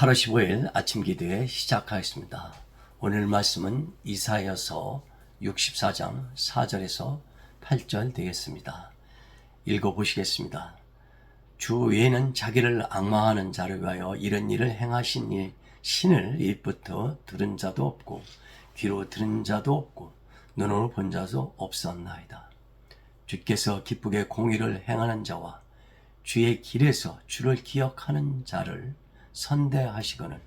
8월 15일 아침 기도회 시작하겠습니다. 오늘 말씀은 이사야서 64장 4절에서 8절 되겠습니다. 읽어보시겠습니다. 주 외에는 자기를 앙망하는 자를 위하여 이런 일을 행하신 일, 신을 입부터 들은 자도 없고 귀로 들은 자도 없고 눈으로 본 자도 없었나이다. 주께서 기쁘게 공의를 행하는 자와 주의 길에서 주를 기억하는 자를 선대하시거늘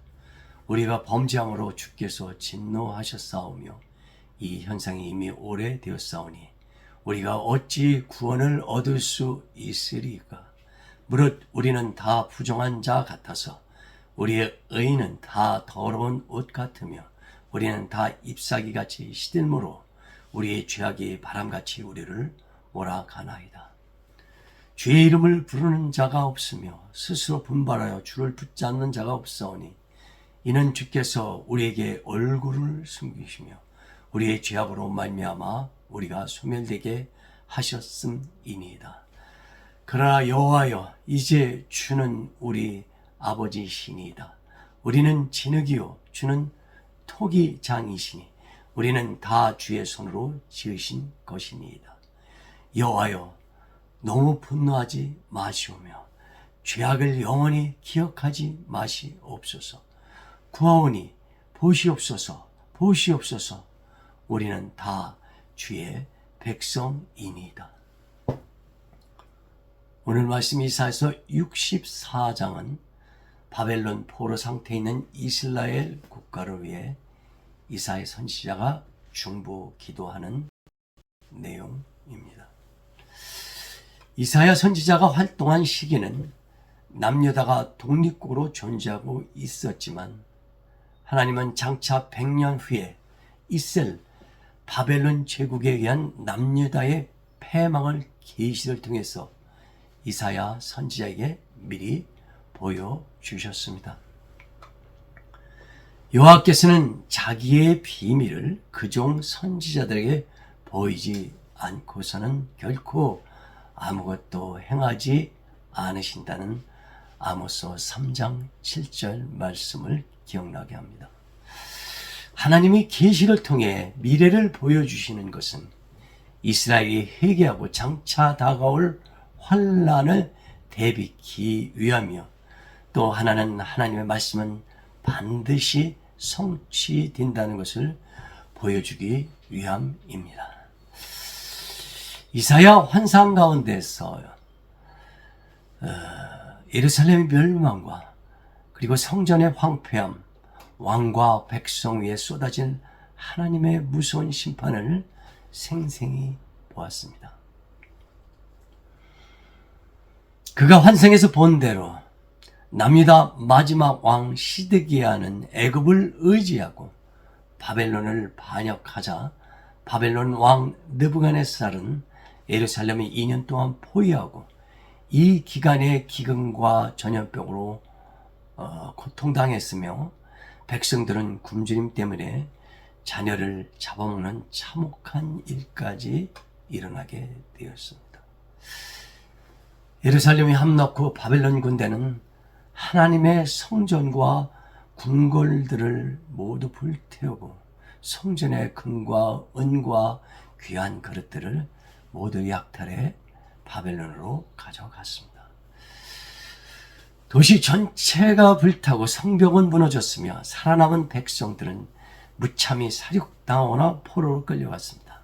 우리가 범죄함으로 주께서 진노하셨사오며 이 현상이 이미 오래되었사오니 우리가 어찌 구원을 얻을 수 있으리까? 무릇 우리는 다 부정한 자 같아서 우리의 의는 다 더러운 옷 같으며 우리는 다 잎사귀같이 시들므로 우리의 죄악이 바람같이 우리를 몰아가나이다. 주의 이름을 부르는 자가 없으며 스스로 분발하여 주를 붙잡는 자가 없사오니 이는 주께서 우리에게 얼굴을 숨기시며 우리의 죄악으로 말미암아 우리가 소멸되게 하셨음이니이다. 그러나 여호와여, 이제 주는 우리 아버지시니이다. 우리는 진흙이요 주는 토기장이시니 우리는 다 주의 손으로 지으신 것이니이다. 여호와여, 너무 분노하지 마시오며 죄악을 영원히 기억하지 마시옵소서. 구하오니 보시옵소서, 보시옵소서. 우리는 다 주의 백성이니이다. 오늘 말씀 이사야서 64장은 바벨론 포로 상태에 있는 이스라엘 국가를 위해 이사야 선지자가 중보 기도하는 내용입니다. 이사야 선지자가 활동한 시기는 남유다가 독립국으로 존재하고 있었지만 하나님은 장차 100년 후에 이셀 바벨론 제국에 의한 남유다의 패망을 계시를 통해서 이사야 선지자에게 미리 보여주셨습니다. 여호와께서는 자기의 비밀을 그종 선지자들에게 보이지 않고서는 결코 아무것도 행하지 않으신다는 아모스 3장 7절 말씀을 기억나게 합니다. 하나님이 계시를 통해 미래를 보여주시는 것은 이스라엘이 회개하고 장차 다가올 환난을 대비하기 위함이며 또 하나님의 말씀은 반드시 성취된다는 것을 보여주기 위함입니다. 이사야 환상 가운데서 예루살렘의 멸망과 그리고 성전의 황폐함, 왕과 백성 위에 쏟아진 하나님의 무서운 심판을 생생히 보았습니다. 그가 환상에서 본 대로 남유다 마지막 왕 시드기야는 애굽을 의지하고 바벨론을 반역하자 바벨론 왕 느부갓네살은 예루살렘을 2년 동안 포위하고 이 기간에 기근과 전염병으로 고통당했으며 백성들은 굶주림 때문에 자녀를 잡아먹는 참혹한 일까지 일어나게 되었습니다. 예루살렘이 함락후 바벨론 군대는 하나님의 성전과 궁궐들을 모두 불태우고 성전의 금과 은과 귀한 그릇들을 모두 약탈해 바벨론으로 가져갔습니다. 도시 전체가 불타고 성벽은 무너졌으며 살아남은 백성들은 무참히 사륙당하거나 포로로 끌려갔습니다.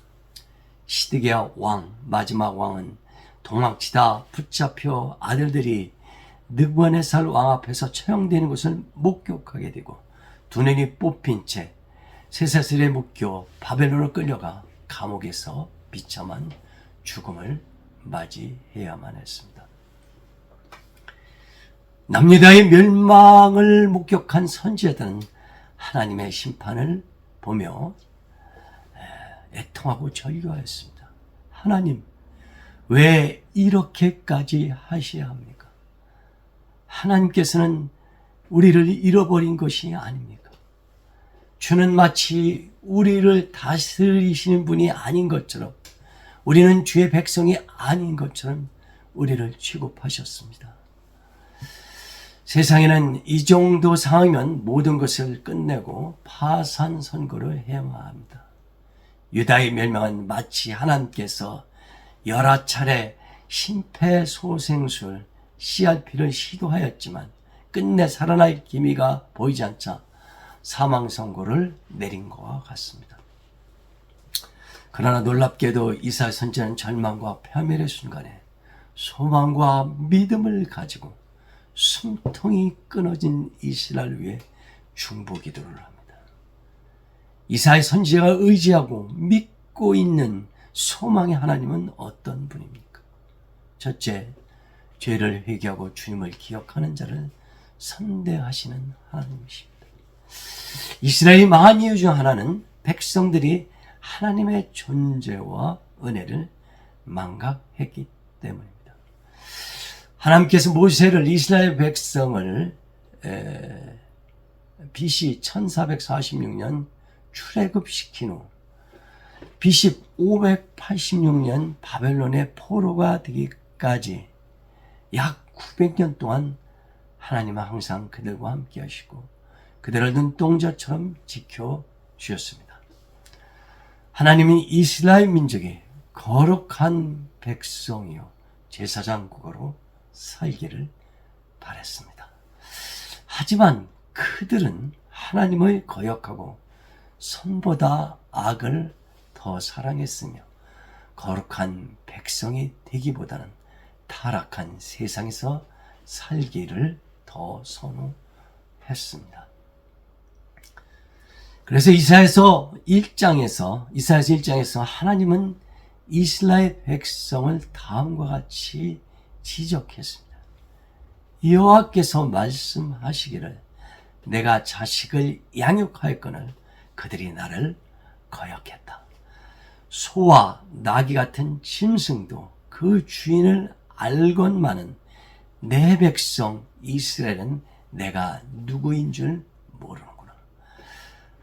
시드기야 왕, 마지막 왕은 도망치다 붙잡혀 아들들이 느부갓네살 왕 앞에서 처형되는 것을 목격하게 되고 두 눈이 뽑힌 채 쇠사슬에 묶여 바벨론으로 끌려가 감옥에서 비참한 죽음을 맞이해야만 했습니다. 남유다의 멸망을 목격한 선지자들은 하나님의 심판을 보며 애통하고 절규하였습니다. 하나님, 왜 이렇게까지 하셔야 합니까? 하나님께서는 우리를 잃어버린 것이 아닙니까? 주는 마치 우리를 다스리시는 분이 아닌 것처럼 우리는 주의 백성이 아닌 것처럼 우리를 취급하셨습니다. 세상에는 이 정도 상황이면 모든 것을 끝내고 파산 선고를 해야만 합니다. 유다의 멸망은 마치 하나님께서 여러 차례 심폐소생술 CRP를 시도하였지만 끝내 살아날 기미가 보이지 않자 사망 선고를 내린 것과 같습니다. 그러나 놀랍게도 이사야 선지자는 절망과 파멸의 순간에 소망과 믿음을 가지고 숨통이 끊어진 이스라엘을 위해 중보 기도를 합니다. 이사야 선지자가 의지하고 믿고 있는 소망의 하나님은 어떤 분입니까? 첫째, 죄를 회개하고 주님을 기억하는 자를 선대하시는 하나님이십니다. 이스라엘이 망한 이유 중 하나는 백성들이 하나님의 존재와 은혜를 망각했기 때문입니다. 하나님께서 모세를 이스라엘 백성을 BC 1446년 출애굽시킨 후 BC 586년 바벨론의 포로가 되기까지 약 900년 동안 하나님은 항상 그들과 함께 하시고 그들을 눈동자처럼 지켜주셨습니다. 하나님은 이스라엘 민족이 거룩한 백성이요 제사장 국어로 살기를 바랬습니다. 하지만 그들은 하나님을 거역하고 선보다 악을 더 사랑했으며 거룩한 백성이 되기보다는 타락한 세상에서 살기를 더 선호했습니다. 그래서 이사야서 1장에서 하나님은 이스라엘 백성을 다음과 같이 지적했습니다. 여호와께서 말씀하시기를 내가 자식을 양육하였거늘 그들이 나를 거역했다. 소와 나귀 같은 짐승도 그 주인을 알건만은 내 백성 이스라엘은 내가 누구인 줄 모르는구나.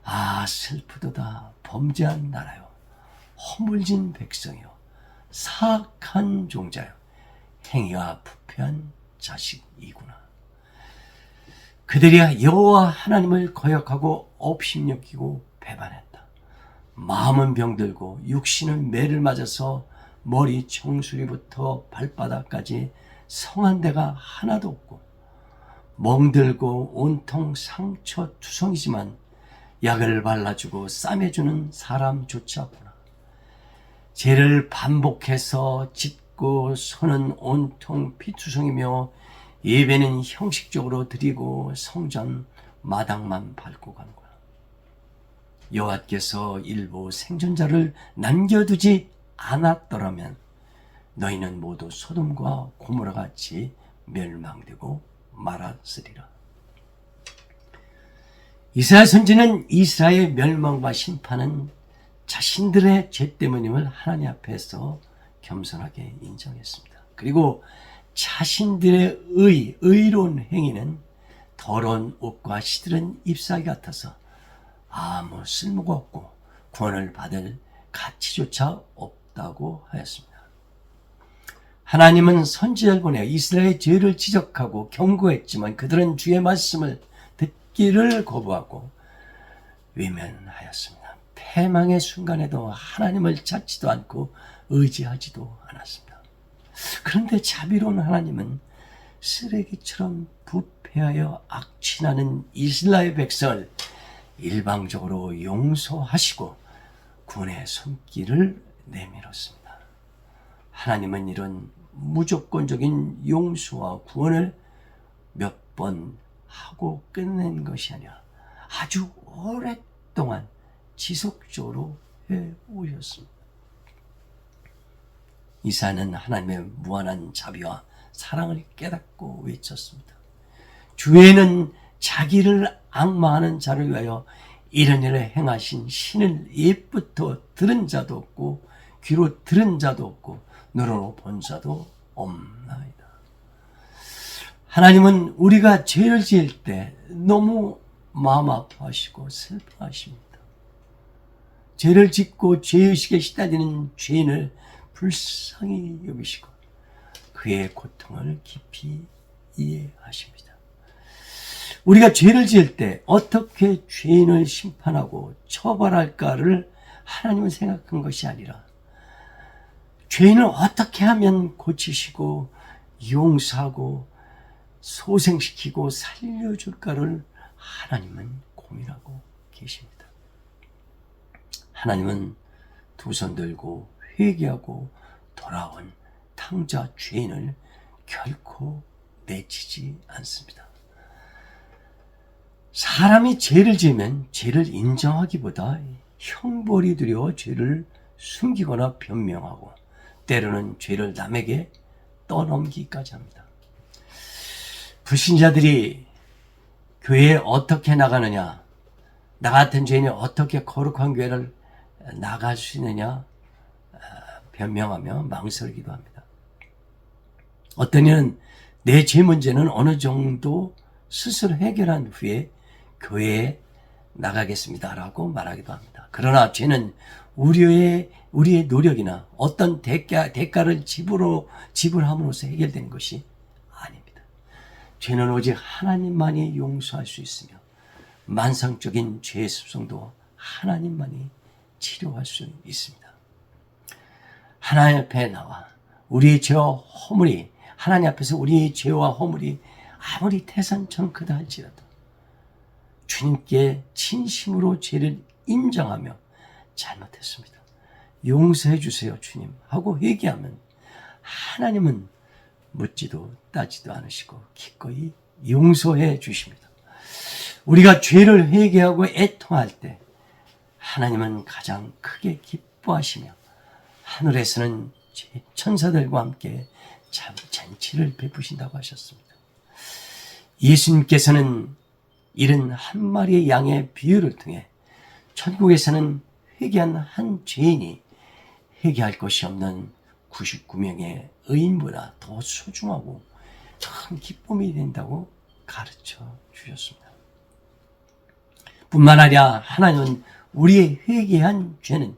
아, 슬프도다. 범죄한 나라요, 허물진 백성이요, 사악한 종자요, 행위가 부패한 자식이구나. 그들이 여호와 하나님을 거역하고 업신여기고 배반했다. 마음은 병들고 육신은 매를 맞아서 머리 정수리부터 발바닥까지 성한 데가 하나도 없고 멍들고 온통 상처 투성이지만 약을 발라주고 싸매주는 사람조차 없구나. 죄를 반복해서 짓고 손은 온통 피투성이며 예배는 형식적으로 드리고 성전 마당만 밟고 간 거야. 여호와께서 일부 생존자를 남겨두지 않았더라면 너희는 모두 소돔과 고모라 같이 멸망되고 말았으리라. 이사야 선지는 이스라엘의 멸망과 심판은 자신들의 죄 때문임을 하나님 앞에서 겸손하게 인정했습니다. 그리고 자신들의 의로운 행위는 더러운 옷과 시들은 잎사귀 같아서 아무 쓸모가 없고 구원을 받을 가치조차 없다고 하였습니다. 하나님은 선지자를 보내 이스라엘의 죄를 지적하고 경고했지만 그들은 주의 말씀을 듣기를 거부하고 외면하였습니다. 패망의 순간에도 하나님을 찾지도 않고 의지하지도 않았습니다. 그런데 자비로운 하나님은 쓰레기처럼 부패하여 악취나는 이스라엘 백성을 일방적으로 용서하시고 구원의 손길을 내밀었습니다. 하나님은 이런 무조건적인 용서와 구원을 몇 번 하고 끝낸 것이 아니라 아주 오랫동안 지속적으로 해오셨습니다. 이사야는 하나님의 무한한 자비와 사랑을 깨닫고 외쳤습니다. 주에는 자기를 앙망하는 자를 위하여 이런 일을 행하신 신을 옛부터 들은 자도 없고 귀로 들은 자도 없고 눈으로 본 자도 없나이다. 하나님은 우리가 죄를 지을 때 너무 마음 아파하시고 슬퍼하십니다. 죄를 짓고 죄의식에 시달리는 죄인을 불쌍히 여기시고 그의 고통을 깊이 이해하십니다. 우리가 죄를 지을 때 어떻게 죄인을 심판하고 처벌할까를 하나님은 생각한 것이 아니라 죄인을 어떻게 하면 고치시고 용서하고 소생시키고 살려줄까를 하나님은 고민하고 계십니다. 하나님은 두 손 들고 회개하고 돌아온 탕자 죄인을 결코 내치지 않습니다. 사람이 죄를 지으면 죄를 인정하기보다 형벌이 두려워 죄를 숨기거나 변명하고 때로는 죄를 남에게 떠넘기기까지 합니다. 불신자들이 교회에 어떻게 나가느냐, 나 같은 죄인이 어떻게 거룩한 교회를 나갈 수 있느냐 변명하며 망설이기도 합니다. 어떤 이는 내 죄 문제는 어느 정도 스스로 해결한 후에 교회에 나가겠습니다라고 말하기도 합니다. 그러나 죄는 우리의 노력이나 어떤 대가를 지불함으로써 해결되는 것이 아닙니다. 죄는 오직 하나님만이 용서할 수 있으며 만성적인 죄의 습성도 하나님만이 치료할 수 있습니다. 하나님 앞에 나와 우리의 죄와 허물이 하나님 앞에서 우리의 죄와 허물이 아무리 태산처럼 크다 할지라도 주님께 진심으로 죄를 인정하며 잘못했습니다, 용서해 주세요 주님 하고 회개하면 하나님은 묻지도 따지도 않으시고 기꺼이 용서해 주십니다. 우리가 죄를 회개하고 애통할 때 하나님은 가장 크게 기뻐하시며 하늘에서는 천사들과 함께 잔치를 베푸신다고 하셨습니다. 예수님께서는 71마리의 양의 비유를 통해 천국에서는 회개한 한 죄인이 회개할 것이 없는 99명의 의인보다 더 소중하고 큰 기쁨이 된다고 가르쳐 주셨습니다. 뿐만 아니라 하나님은 우리의 회개한 죄는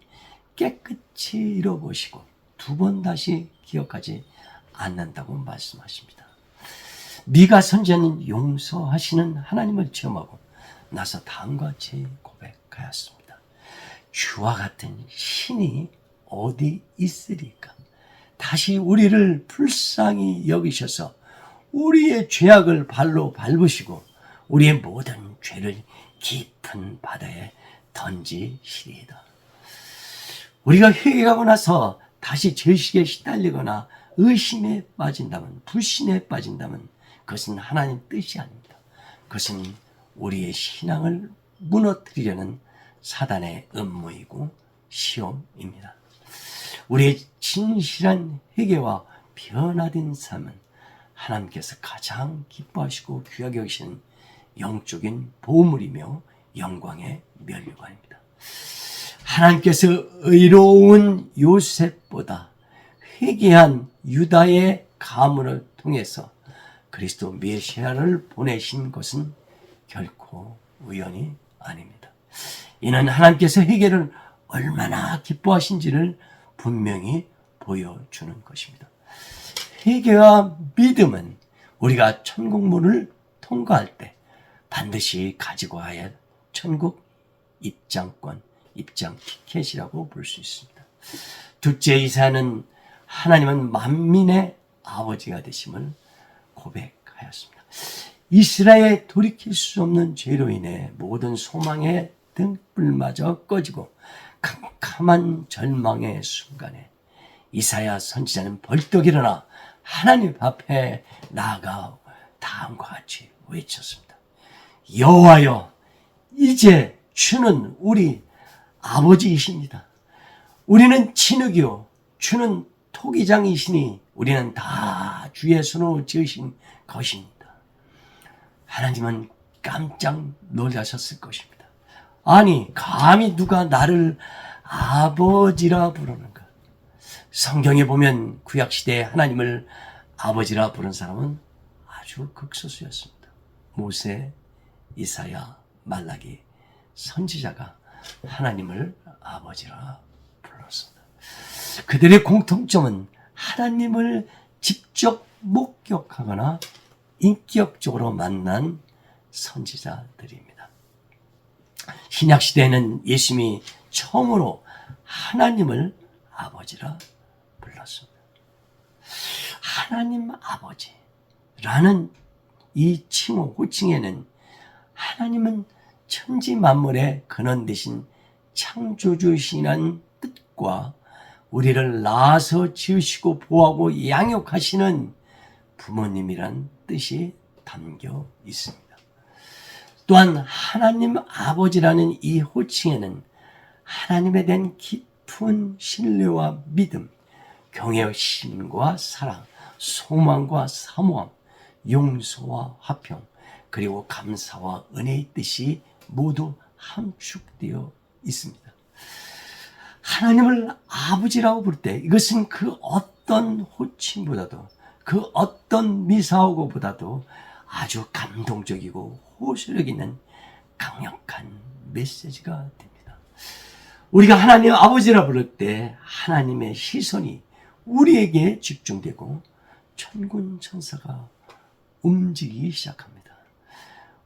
깨끗이 잃어보시고 두 번 다시 기억하지 않는다고 말씀하십니다. 미가 선지자는 용서하시는 하나님을 체험하고 나서 다음과 같이 고백하였습니다. 주와 같은 신이 어디 있으리까? 다시 우리를 불쌍히 여기셔서 우리의 죄악을 발로 밟으시고 우리의 모든 죄를 깊은 바다에 던지시리이다. 우리가 회개하고 나서 다시 죄식에 시달리거나 의심에 빠진다면, 불신에 빠진다면 그것은 하나님 뜻이 아닙니다. 그것은 우리의 신앙을 무너뜨리려는 사단의 음모이고 시험입니다. 우리의 진실한 회개와 변화된 삶은 하나님께서 가장 기뻐하시고 귀하게 여기시는 영적인 보물이며 영광의 면류관입니다. 하나님께서 의로운 요셉보다 회개한 유다의 가문을 통해서 그리스도 메시아를 보내신 것은 결코 우연이 아닙니다. 이는 하나님께서 회개를 얼마나 기뻐하신지를 분명히 보여주는 것입니다. 회개와 믿음은 우리가 천국문을 통과할 때 반드시 가지고 와야 할 천국 입장 티켓이라고 볼 수 있습니다. 둘째, 이사야는 하나님은 만민의 아버지가 되심을 고백하였습니다. 이스라엘에 돌이킬 수 없는 죄로 인해 모든 소망의 등불마저 꺼지고 캄캄한 절망의 순간에 이사야 선지자는 벌떡 일어나 하나님 앞에 나아가 다음과 같이 외쳤습니다. 여호와여, 이제 주는 우리 아버지이십니다. 우리는 진흙이요 주는 토기장이시니 우리는 다 주의 손으로 지으신 것입니다. 하나님은 깜짝 놀라셨을 것입니다. 아니, 감히 누가 나를 아버지라 부르는가? 성경에 보면 구약시대에 하나님을 아버지라 부른 사람은 아주 극소수였습니다. 모세, 이사야, 말라기 선지자가 하나님을 아버지라 불렀습니다. 그들의 공통점은 하나님을 직접 목격하거나 인격적으로 만난 선지자들입니다. 신약시대에는 예수님이 처음으로 하나님을 아버지라 불렀습니다. 하나님 아버지라는 이 칭호, 호칭에는 하나님은 천지 만물의 근원 되신 창조주시라는 뜻과 우리를 낳아서 지으시고 보호하고 양육하시는 부모님이란 뜻이 담겨 있습니다. 또한 하나님 아버지라는 이 호칭에는 하나님에 대한 깊은 신뢰와 믿음, 경외심과 사랑, 소망과 사모함, 용서와 화평, 그리고 감사와 은혜의 뜻이 모두 함축되어 있습니다. 하나님을 아버지라고 부를 때 이것은 그 어떤 호칭보다도 그 어떤 미사오고보다도 아주 감동적이고 호소력 있는 강력한 메시지가 됩니다. 우리가 하나님 아버지라 부를 때 하나님의 시선이 우리에게 집중되고 천군 천사가 움직이기 시작합니다.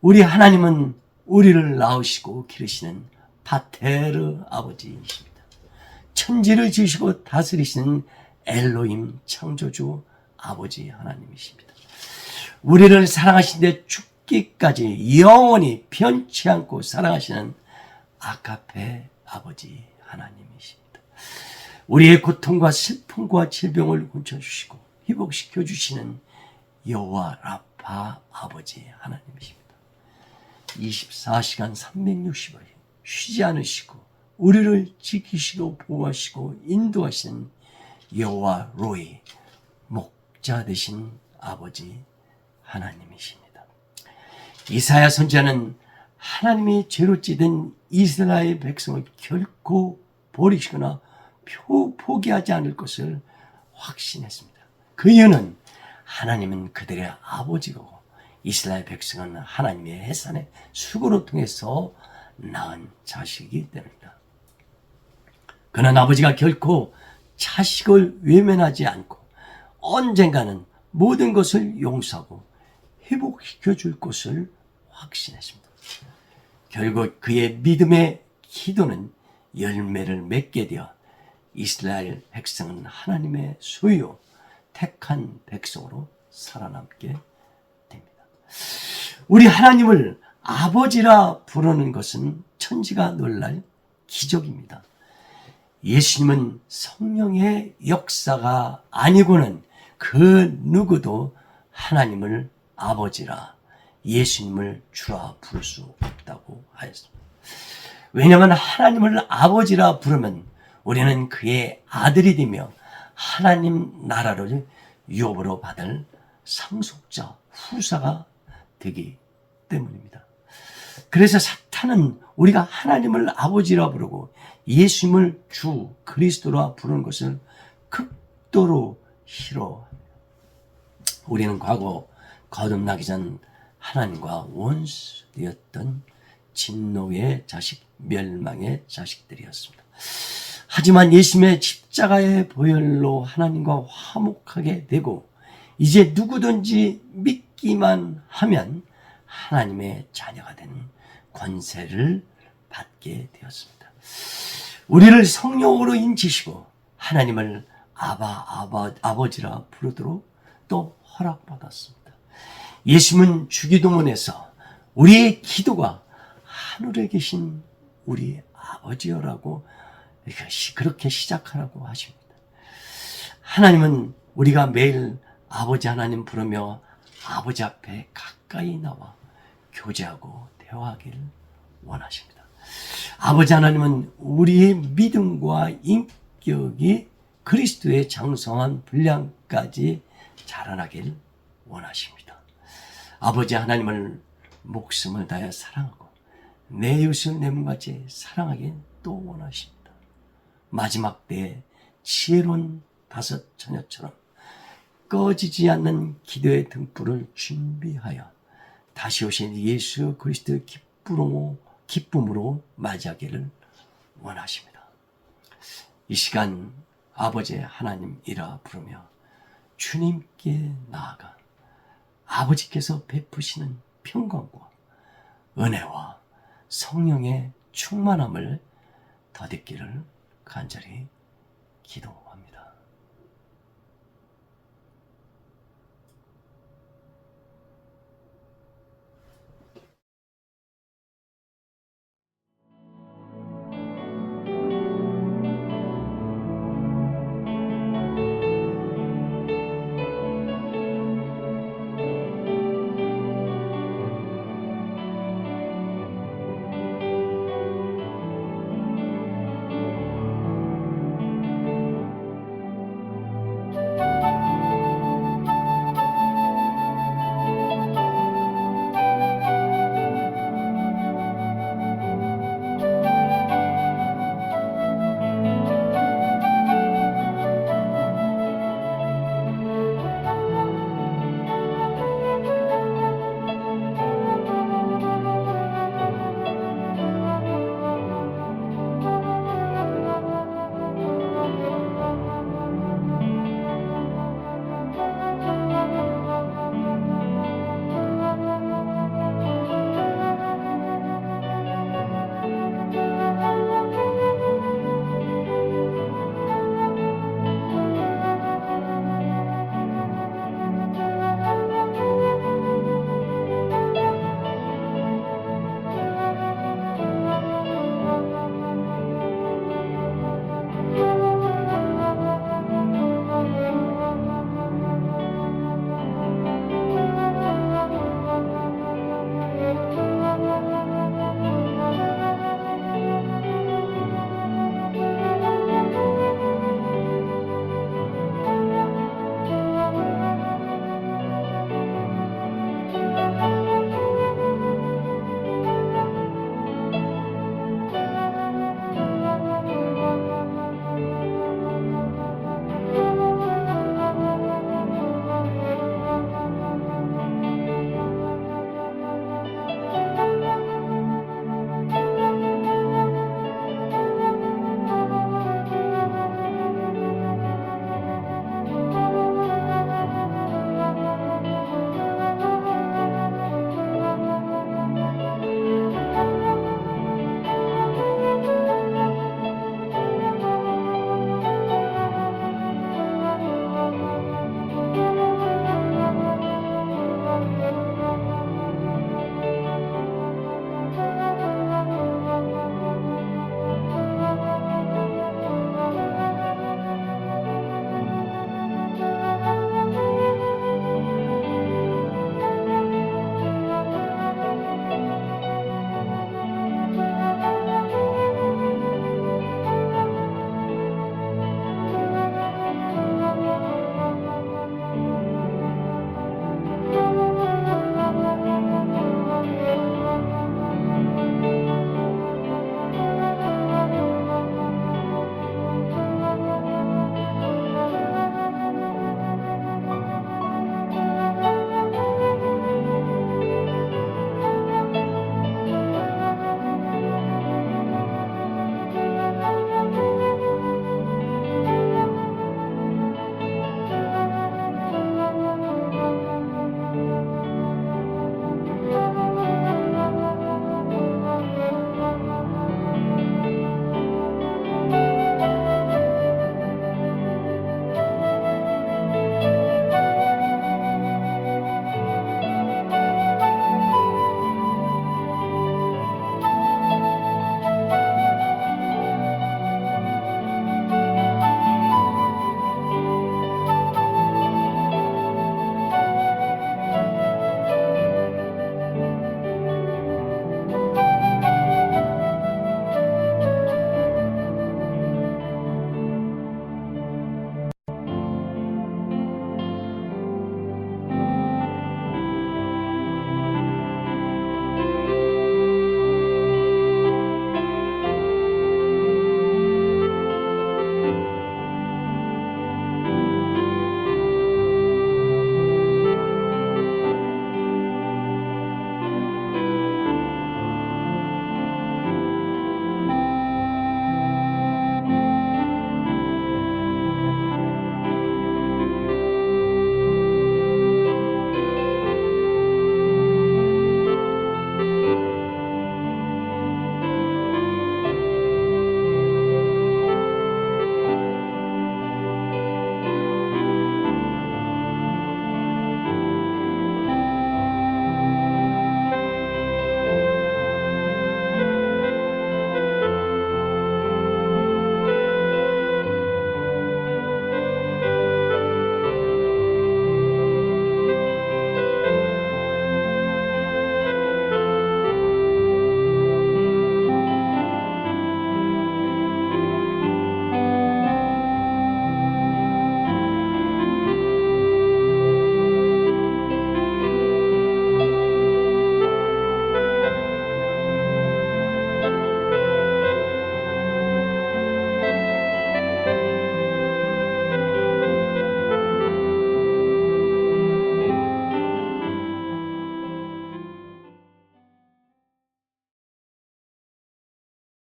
우리 하나님은 우리를 낳으시고 기르시는 파테르 아버지이십니다. 천지를 지으시고 다스리시는 엘로힘 창조주 아버지 하나님이십니다. 우리를 사랑하신데 죽기까지 영원히 변치 않고 사랑하시는 아가페 아버지 하나님이십니다. 우리의 고통과 슬픔과 질병을 고쳐주시고 회복시켜 주시는 여호와 라파 아버지 하나님이십니다. 24시간 360일 쉬지 않으시고 우리를 지키시고 보호하시고 인도하시는 여호와 로이 목자 되신 아버지 하나님이십니다. 이사야 선지자는 하나님이 죄로 찌든 이스라엘 백성을 결코 버리시거나 포기하지 않을 것을 확신했습니다. 그 이유는 하나님은 그들의 아버지고 이스라엘 백성은 하나님의 해산의 수고를 통해서 낳은 자식이기 때문입니다. 그는 아버지가 결코 자식을 외면하지 않고 언젠가는 모든 것을 용서하고 회복시켜 줄 것을 확신했습니다. 결국 그의 믿음의 기도는 열매를 맺게 되어 이스라엘 백성은 하나님의 소유, 택한 백성으로 살아남게 됩니다. 우리 하나님을 아버지라 부르는 것은 천지가 놀랄 기적입니다. 예수님은 성령의 역사가 아니고는 그 누구도 하나님을 아버지라, 예수님을 주라 부를 수 없다고 하였습니다. 왜냐하면 하나님을 아버지라 부르면 우리는 그의 아들이 되며 하나님 나라를 유업으로 받을 상속자, 후사가 되기 때문입니다. 그래서 사탄은 우리가 하나님을 아버지라 부르고 예수님을 주 그리스도라 부르는 것을 극도로 싫어합니다. 우리는 과거 거듭나기 전 하나님과 원수되었던 진노의 자식, 멸망의 자식들이었습니다. 하지만 예수님의 십자가의 보혈로 하나님과 화목하게 되고 이제 누구든지 믿기만 하면 하나님의 자녀가 된 권세를 받게 되었습니다. 우리를 성령으로 인치시고 하나님을 아버지라 부르도록 또 허락받았습니다. 예수님은 주기도문에서 우리의 기도가 하늘에 계신 우리 아버지여라고 그렇게 시작하라고 하십니다. 하나님은 우리가 매일 아버지 하나님 부르며 아버지 앞에 가까이 나와 교제하고 대화하기를 원하십니다. 아버지 하나님은 우리의 믿음과 인격이 그리스도의 장성한 분량까지 자라나길 원하십니다. 아버지 하나님을 목숨을 다해 사랑하고 내 이웃을 내 몸같이 사랑하길 또 원하십니다. 마지막 때에 지혜로운 다섯 처녀처럼 꺼지지 않는 기도의 등불을 준비하여 다시 오신 예수 그리스도의 기쁨으로 맞이하기를 원하십니다. 이 시간 아버지 하나님이라 부르며 주님께 나아가 아버지께서 베푸시는 평강과 은혜와 성령의 충만함을 더듬기를 간절히 기도합니다.